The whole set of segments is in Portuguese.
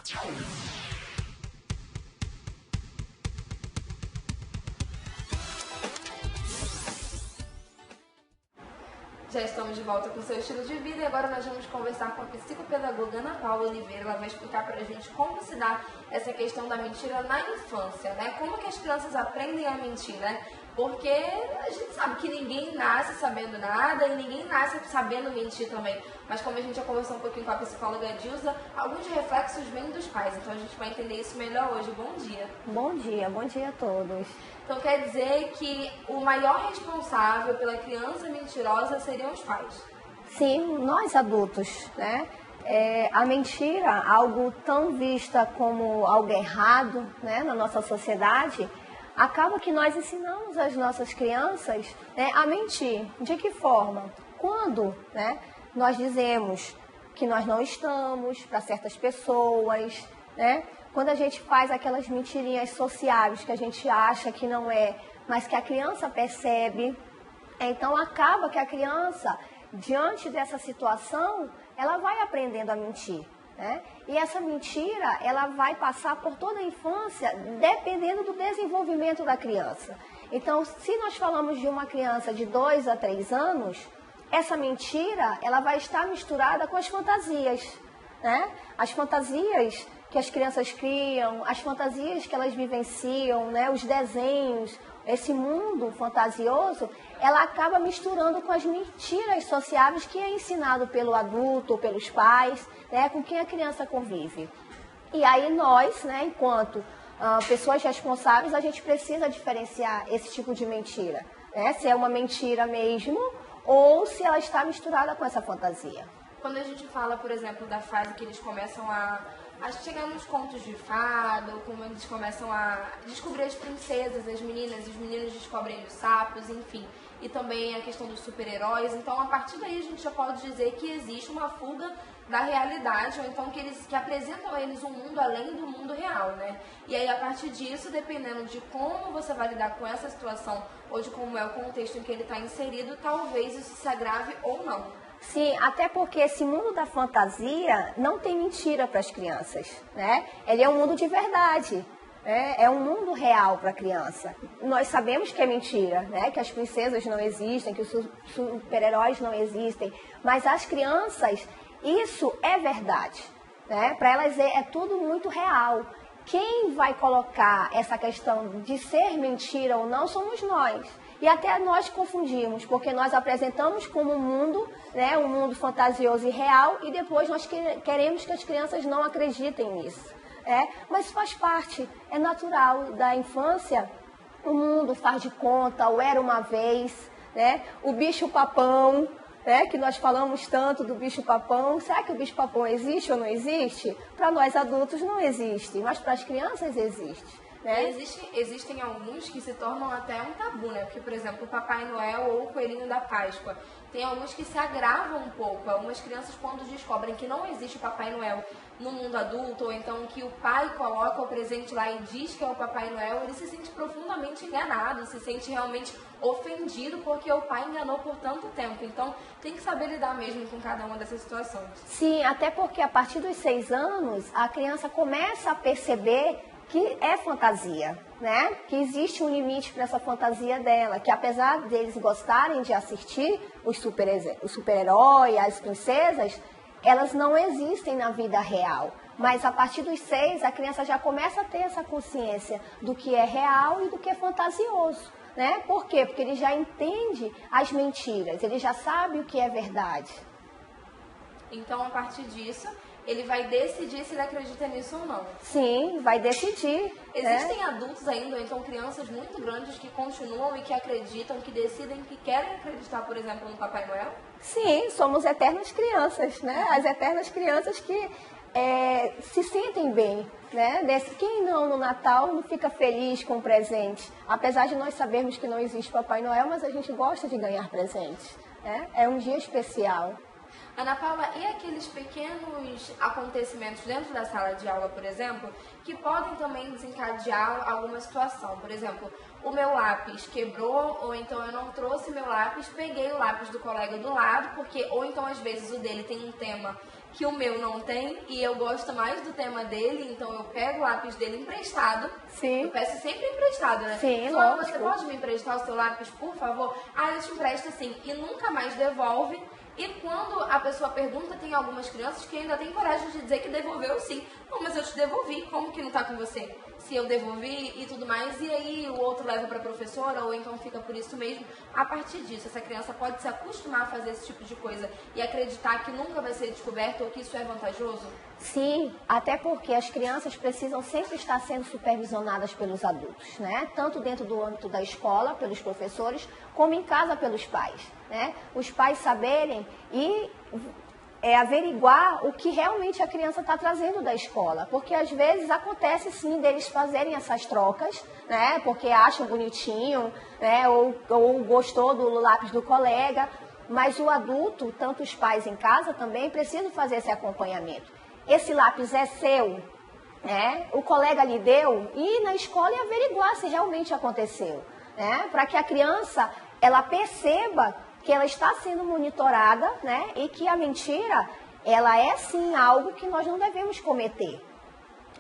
Já estamos de volta com o seu estilo de vida e agora nós vamos conversar com a psicopedagoga Ana Paula Oliveira. Ela vai explicar pra gente como se dá essa questão da mentira na infância, né? Como que as crianças aprendem a mentir, né? Porque a gente sabe que ninguém nasce sabendo nada e ninguém nasce sabendo mentir também. Mas como a gente já conversou um pouquinho com a psicóloga Dilza, alguns reflexos vêm dos pais. Então a gente vai entender isso melhor hoje. Bom dia. Bom dia a todos. Então quer dizer que o maior responsável pela criança mentirosa seriam os pais? Sim, nós adultos, né? A mentira, algo tão vista como algo errado, né, na nossa sociedade, acaba que nós ensinamos as nossas crianças, né, a mentir. De que forma? Quando, né, nós dizemos que nós não estamos para certas pessoas, né? Quando a gente faz aquelas mentirinhas sociáveis que a gente acha que não é, mas que a criança percebe, então acaba que a criança, diante dessa situação, ela vai aprendendo a mentir, né? E essa mentira, ela vai passar por toda a infância, dependendo do desenvolvimento da criança. Então, se nós falamos de uma criança de 2 a 3 anos, essa mentira, ela vai estar misturada com as fantasias, né? As fantasias que as crianças criam, as fantasias que elas vivenciam, né? Os desenhos, esse mundo fantasioso, ela acaba misturando com as mentiras sociáveis que é ensinado pelo adulto ou pelos pais, né? Com quem a criança convive. E aí nós, né, enquanto pessoas responsáveis, a gente precisa diferenciar esse tipo de mentira, né? Se é uma mentira mesmo ou se ela está misturada com essa fantasia. Quando a gente fala, por exemplo, da fase que eles começam a chegar nos contos de fada, ou como eles começam a descobrir as princesas, as meninas, os meninos descobrem os sapos, enfim. E também a questão dos super-heróis. Então, a partir daí, a gente já pode dizer que existe uma fuga da realidade, ou então que apresentam a eles um mundo além do mundo real, né? E aí, a partir disso, dependendo de como você vai lidar com essa situação, ou de como é o contexto em que ele está inserido, talvez isso se agrave ou não. Sim, até porque esse mundo da fantasia não tem mentira para as crianças, né? Ele é um mundo de verdade, né? É um mundo real para a criança. Nós sabemos que é mentira, né? Que as princesas não existem, que os super-heróis não existem, mas as crianças, isso é verdade, né? Para elas é tudo muito real. Quem vai colocar essa questão de ser mentira ou não somos nós. E até nós confundimos, porque nós apresentamos como um mundo, né, um mundo fantasioso e real, e depois nós queremos que as crianças não acreditem nisso. Mas faz parte, é natural da infância, o mundo faz de conta, o era uma vez, né, o bicho-papão, né, que nós falamos tanto do bicho-papão. Será que o bicho-papão existe ou não existe? Para nós adultos não existe, mas para as crianças existe. Né? Existem alguns que se tornam até um tabu, né? Porque, por exemplo, o Papai Noel ou o Coelhinho da Páscoa. Tem alguns que se agravam um pouco. Algumas crianças, quando descobrem que não existe o Papai Noel no mundo adulto, ou então que o pai coloca o presente lá e diz que é o Papai Noel, ele se sente profundamente enganado, se sente realmente ofendido porque o pai enganou por tanto tempo. Então, tem que saber lidar mesmo com cada uma dessas situações. Sim, até porque a partir dos 6 anos, a criança começa a perceber que é fantasia, né? Que existe um limite para essa fantasia dela, que apesar deles gostarem de assistir os super-heróis, as princesas, elas não existem na vida real. Mas a partir dos 6, a criança já começa a ter essa consciência do que é real e do que é fantasioso, né? Por quê? Porque ele já entende as mentiras, ele já sabe o que é verdade. Então, a partir disso, ele vai decidir se ele acredita nisso ou não. Sim, vai decidir. Existem adultos ainda, ou então crianças muito grandes que continuam e que acreditam, que decidem, que querem acreditar, por exemplo, no Papai Noel? Sim, somos eternas crianças, né? As eternas crianças que se sentem bem, né? Quem não no Natal não fica feliz com o presente? Apesar de nós sabermos que não existe Papai Noel, mas a gente gosta de ganhar presentes, né? É um dia especial. Ana Paula, e aqueles pequenos acontecimentos dentro da sala de aula, por exemplo, que podem também desencadear alguma situação? Por exemplo, o meu lápis quebrou, ou então eu não trouxe meu lápis, peguei o lápis do colega do lado, porque, ou então às vezes o dele tem um tema que o meu não tem e eu gosto mais do tema dele, então eu pego o lápis dele emprestado. Sim. Eu peço sempre emprestado, né? Sim, Fulano, lógico. você pode me emprestar o seu lápis, por favor? Ah, eu te empresto sim. E nunca mais devolve. E quando a pessoa pergunta, tem algumas crianças que ainda têm coragem de dizer que devolveu sim. Não, mas eu te devolvi, como que não tá com você? Se eu devolvi e tudo mais, e aí o outro leva para a professora, ou então fica por isso mesmo. A partir disso, essa criança pode se acostumar a fazer esse tipo de coisa e acreditar que nunca vai ser descoberto ou que isso é vantajoso? Sim, até porque as crianças precisam sempre estar sendo supervisionadas pelos adultos, né? Tanto dentro do âmbito da escola, pelos professores, como em casa pelos pais, né? Os pais saberem e averiguar o que realmente a criança está trazendo da escola, porque às vezes acontece sim deles fazerem essas trocas, né? Porque acham bonitinho, né? Ou gostou do lápis do colega, mas o adulto, tanto os pais em casa também, precisam fazer esse acompanhamento. Esse lápis é seu, né? O colega lhe deu, e ir na escola e averiguar se realmente aconteceu, né? Para que a criança ela perceba que ela está sendo monitorada, né? E que a mentira ela é sim algo que nós não devemos cometer.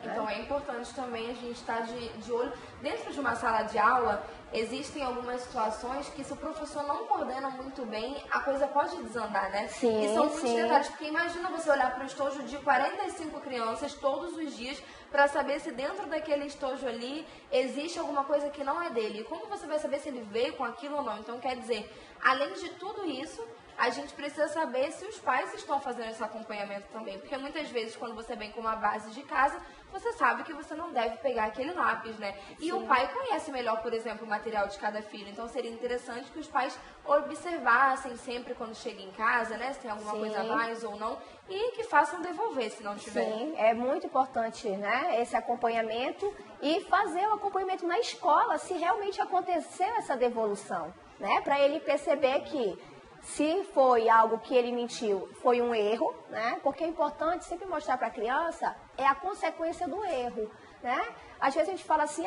Então é importante também a gente estar de olho. Dentro de uma sala de aula, existem algumas situações que se o professor não coordena muito bem, a coisa pode desandar, né? Sim, e são muitos sim. detalhes, porque imagina você olhar para o estojo de 45 crianças todos os dias para saber se dentro daquele estojo ali existe alguma coisa que não é dele. E como você vai saber se ele veio com aquilo ou não? Então quer dizer, além de tudo isso, a gente precisa saber se os pais estão fazendo esse acompanhamento também. Porque muitas vezes, quando você vem com uma base de casa, você sabe que você não deve pegar aquele lápis, né? E Sim. o pai conhece melhor, por exemplo, o material de cada filho. Então, seria interessante que os pais observassem sempre quando chega em casa, né? Se tem alguma Sim. coisa a mais ou não. E que façam devolver, se não tiver. Sim, é muito importante, né? Esse acompanhamento e fazer o acompanhamento na escola, se realmente aconteceu essa devolução, né? Para ele perceber que se foi algo que ele mentiu, foi um erro, né? Porque é importante sempre mostrar para a criança a consequência do erro, né? Às vezes a gente fala assim,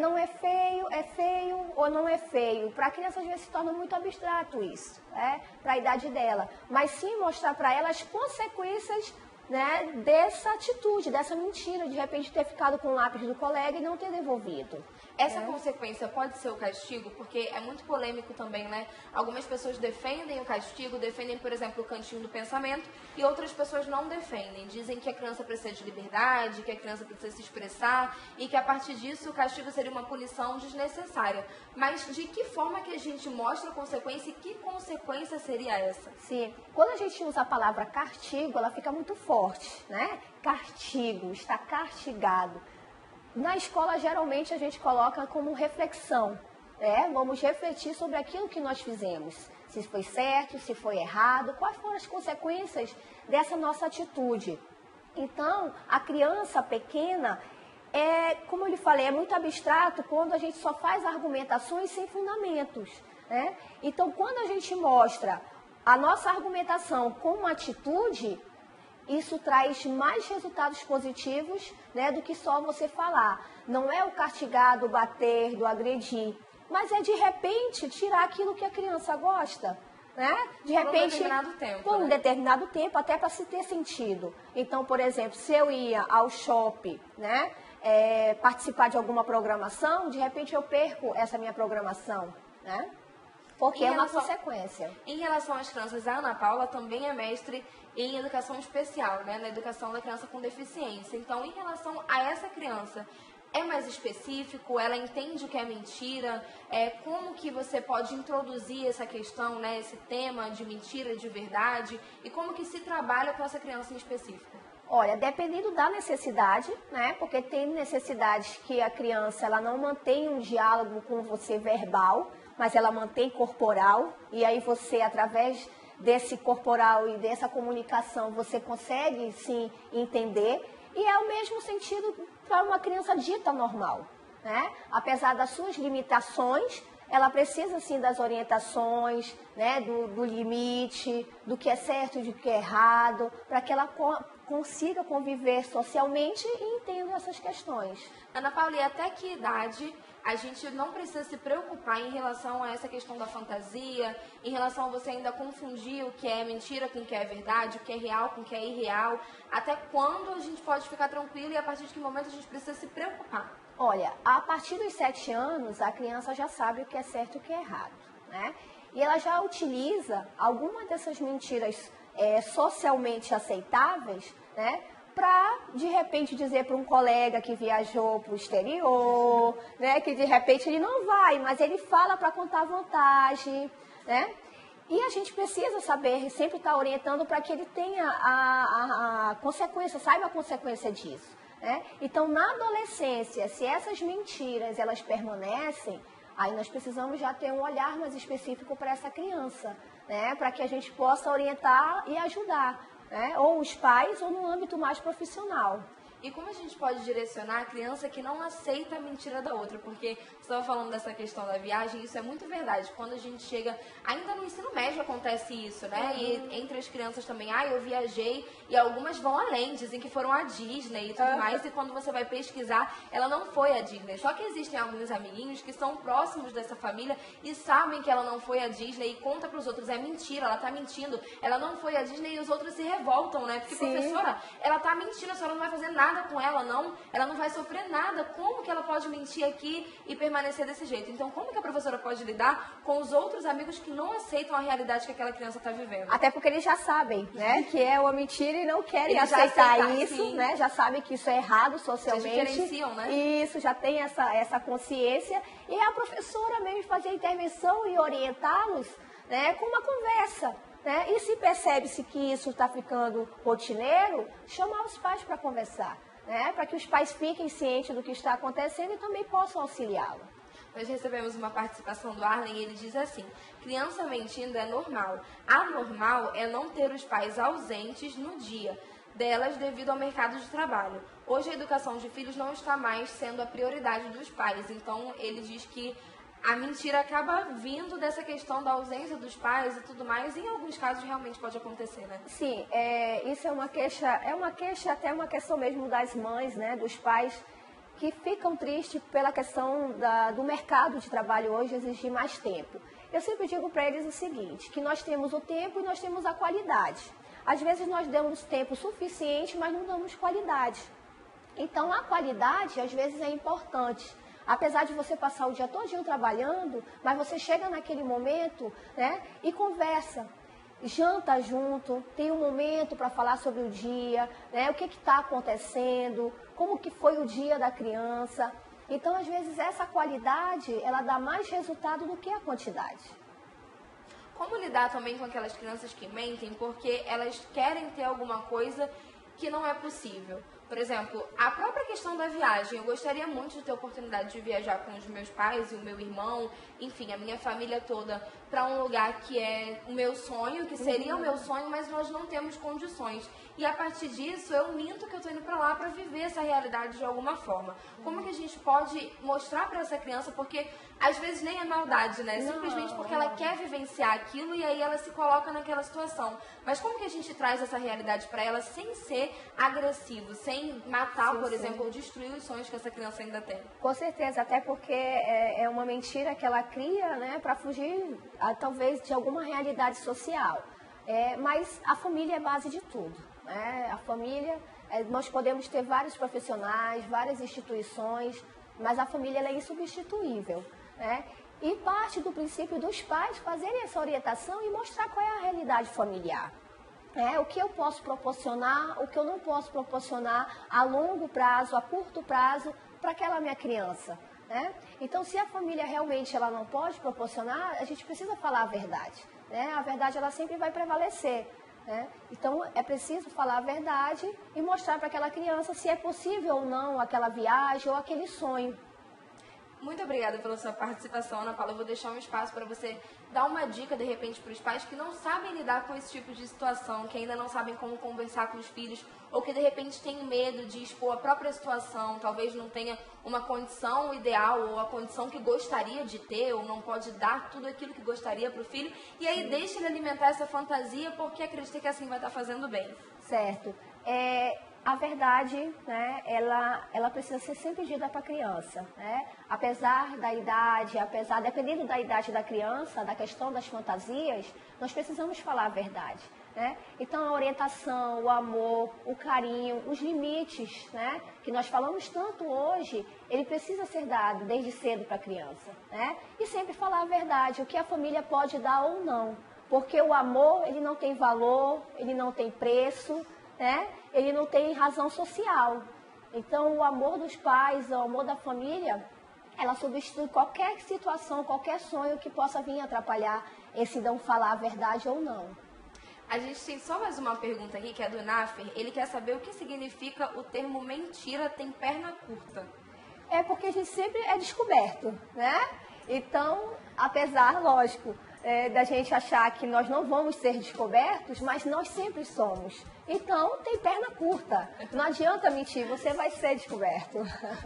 não é feio ou não é feio. Para a criança às vezes se torna muito abstrato isso, né? Para a idade dela. Mas sim mostrar para ela as consequências, né, dessa atitude, dessa mentira, de repente ter ficado com o lápis do colega e não ter devolvido. Essa consequência pode ser o castigo, porque é muito polêmico também, né? Algumas pessoas defendem o castigo, defendem, por exemplo, o cantinho do pensamento, e outras pessoas não defendem. Dizem que a criança precisa de liberdade, que a criança precisa se expressar, e que a partir disso o castigo seria uma punição desnecessária. Mas de que forma que a gente mostra a consequência e que consequência seria essa? Sim, quando a gente usa a palavra castigo, ela fica muito forte, né? Castigo, está castigado. Na escola, geralmente, a gente coloca como reflexão, né? Vamos refletir sobre aquilo que nós fizemos. Se foi certo, se foi errado, quais foram as consequências dessa nossa atitude. Então, a criança pequena, como eu lhe falei, é muito abstrato quando a gente só faz argumentações sem fundamentos, né? Então, quando a gente mostra a nossa argumentação com uma atitude, isso traz mais resultados positivos, né, do que só você falar. Não é o castigar, do bater, do agredir, mas é de repente tirar aquilo que a criança gosta, né? De repente, por um determinado tempo, até para se ter sentido. Então, por exemplo, se eu ia ao shopping, né, participar de alguma programação, de repente eu perco essa minha programação, né? Porque é uma consequência. Em relação às crianças, a Ana Paula também é mestre em educação especial, né? Na educação da criança com deficiência. Então, em relação a essa criança, é mais específico? Ela entende o que é mentira? Como que você pode introduzir essa questão, né? Esse tema de mentira, de verdade? E como que se trabalha com essa criança em específico? Olha, dependendo da necessidade, né? Porque tem necessidades que a criança ela não mantém um diálogo com você verbal, mas ela mantém corporal, e aí você, através desse corporal e dessa comunicação, você consegue, sim, entender. E é o mesmo sentido para uma criança dita normal, né? Apesar das suas limitações, ela precisa, sim, das orientações, né? Do limite, do que é certo e do que é errado, para que ela consiga conviver socialmente e entenda essas questões. Ana Paula, e até que idade a gente não precisa se preocupar em relação a essa questão da fantasia, em relação a você ainda confundir o que é mentira com o que é verdade, o que é real com o que é irreal? Até quando a gente pode ficar tranquilo e a partir de que momento a gente precisa se preocupar? Olha, a partir dos 7 anos, a criança já sabe o que é certo e o que é errado, né? E ela já utiliza alguma dessas mentiras socialmente aceitáveis, né? Para, de repente, dizer para um colega que viajou para o exterior, né? Que, de repente, ele não vai, mas ele fala para contar vantagem, né? E a gente precisa saber, sempre estar orientando para que ele tenha a consequência, saiba a consequência disso. Né? Então, na adolescência, se essas mentiras elas permanecem, aí nós precisamos já ter um olhar mais específico para essa criança, né? Para que a gente possa orientar e ajudar, né? Ou os pais ou no âmbito mais profissional. E como a gente pode direcionar a criança que não aceita a mentira da outra? Porque você estava falando dessa questão da viagem, isso é muito verdade. Quando a gente chega, ainda no ensino médio acontece isso, né? E entre as crianças também, eu viajei, e algumas vão além, dizem que foram à Disney e tudo mais, e quando você vai pesquisar, ela não foi à Disney. Só que existem alguns amiguinhos que são próximos dessa família e sabem que ela não foi à Disney e conta para os outros, é mentira, ela tá mentindo, ela não foi à Disney, e os outros se revoltam, né? Porque, professora, ela tá mentindo, a senhora não vai fazer nada com ela não vai sofrer nada. Como que ela pode mentir aqui e permanecer desse jeito? Então, como que a professora pode lidar com os outros amigos que não aceitam a realidade que aquela criança está vivendo? Até porque eles já sabem, né, que é uma mentira e não querem aceitar isso, sim, né? Já sabem que isso é errado socialmente. Já diferenciam, né? Isso, já tem essa consciência. E a professora mesmo fazer a intervenção e orientá-los, né, com uma conversa. Né? E se percebe-se que isso está ficando rotineiro, chamar os pais para conversar, né? Para que os pais fiquem cientes do que está acontecendo e também possam auxiliá-lo. Nós recebemos uma participação do Arlen e ele diz assim: criança mentindo é normal. Anormal é não ter os pais ausentes no dia delas devido ao mercado de trabalho. Hoje a educação de filhos não está mais sendo a prioridade dos pais. Então ele diz que a mentira acaba vindo dessa questão da ausência dos pais e tudo mais, e em alguns casos realmente pode acontecer, né? Sim, isso é uma queixa, até uma questão mesmo das mães, né, dos pais, que ficam tristes pela questão do mercado de trabalho hoje exigir mais tempo. Eu sempre digo para eles o seguinte, que nós temos o tempo e nós temos a qualidade. Às vezes nós damos tempo suficiente, mas não damos qualidade. Então a qualidade às vezes é importante. Apesar de você passar o dia todinho trabalhando, mas você chega naquele momento, né, e conversa, janta junto, tem um momento para falar sobre o dia, né, o que está acontecendo, como que foi o dia da criança. Então, às vezes, essa qualidade, ela dá mais resultado do que a quantidade. Como lidar também com aquelas crianças que mentem porque elas querem ter alguma coisa que não é possível? Por exemplo, a própria questão da viagem. Eu gostaria muito de ter a oportunidade de viajar com os meus pais e o meu irmão, enfim, a minha família toda, para um lugar que é o meu sonho, que seria o meu sonho, mas nós não temos condições. E a partir disso, eu minto que eu estou indo para lá para viver essa realidade de alguma forma. Como que a gente pode mostrar para essa criança, porque às vezes nem é maldade, né? Simplesmente porque ela quer vivenciar aquilo e aí ela se coloca naquela situação. Mas como que a gente traz essa realidade para ela sem ser agressivo, sem matar, por exemplo, ou destruir os sonhos que essa criança ainda tem? Com certeza, até porque é uma mentira que ela cria, né, para fugir, talvez, de alguma realidade social. Mas a família é base de tudo. Né? A família, nós podemos ter vários profissionais, várias instituições, mas a família ela é insubstituível. Né? E parte do princípio dos pais fazerem essa orientação e mostrar qual é a realidade familiar. O que eu posso proporcionar, o que eu não posso proporcionar a longo prazo, a curto prazo, para aquela minha criança. Né? Então, se a família realmente ela não pode proporcionar, a gente precisa falar a verdade. Né? A verdade ela sempre vai prevalecer. Né? Então, é preciso falar a verdade e mostrar para aquela criança se é possível ou não aquela viagem ou aquele sonho. Muito obrigada pela sua participação, Ana Paula. Eu vou deixar um espaço para você dar uma dica, de repente, para os pais que não sabem lidar com esse tipo de situação, que ainda não sabem como conversar com os filhos, ou que, de repente, têm medo de expor a própria situação, talvez não tenha uma condição ideal, ou a condição que gostaria de ter, ou não pode dar tudo aquilo que gostaria para o filho, e aí deixa ele alimentar essa fantasia porque acredita que assim vai estar fazendo bem. Certo. A verdade, né, ela precisa ser sempre dita para a criança, né? Apesar da idade, dependendo da idade da criança, da questão das fantasias, nós precisamos falar a verdade, né? Então, a orientação, o amor, o carinho, os limites, né, que nós falamos tanto hoje, ele precisa ser dado desde cedo para a criança, né? E sempre falar a verdade, o que a família pode dar ou não, porque o amor, ele não tem valor, ele não tem preço, né? Ele não tem razão social. Então, o amor dos pais, o amor da família, ela substitui qualquer situação, qualquer sonho que possa vir atrapalhar esse não falar a verdade ou não. A gente tem só mais uma pergunta aqui, que é do Nafer. Ele quer saber o que significa o termo mentira tem perna curta. É porque a gente sempre é descoberto, né? Então, apesar, lógico, da gente achar que nós não vamos ser descobertos, mas nós sempre somos. Então, tem perna curta. Não adianta mentir, você vai ser descoberto.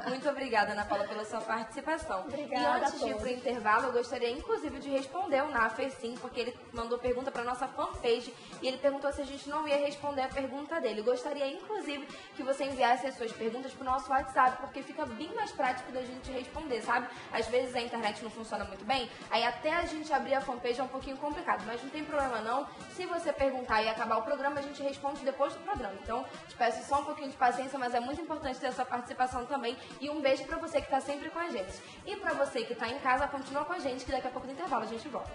Muito obrigada, Ana Paula, pela sua participação. Obrigada. E antes de ir para o intervalo, eu gostaria, inclusive, de responder o Nafer, sim, porque ele mandou pergunta para nossa fanpage e ele perguntou se a gente não ia responder a pergunta dele. Gostaria, inclusive, que você enviasse as suas perguntas para o nosso WhatsApp, porque fica bem mais prático da gente responder, sabe? Às vezes a internet não funciona muito bem, aí até a gente abrir a fanpage é um pouquinho complicado, mas não tem problema não. Se você perguntar e acabar o programa, a gente responde depois do programa. Então, te peço só um pouquinho de paciência, mas é muito importante ter essa participação também. E um beijo pra você que tá sempre com a gente. E pra você que tá em casa, continua com a gente, que daqui a pouco do intervalo a gente volta.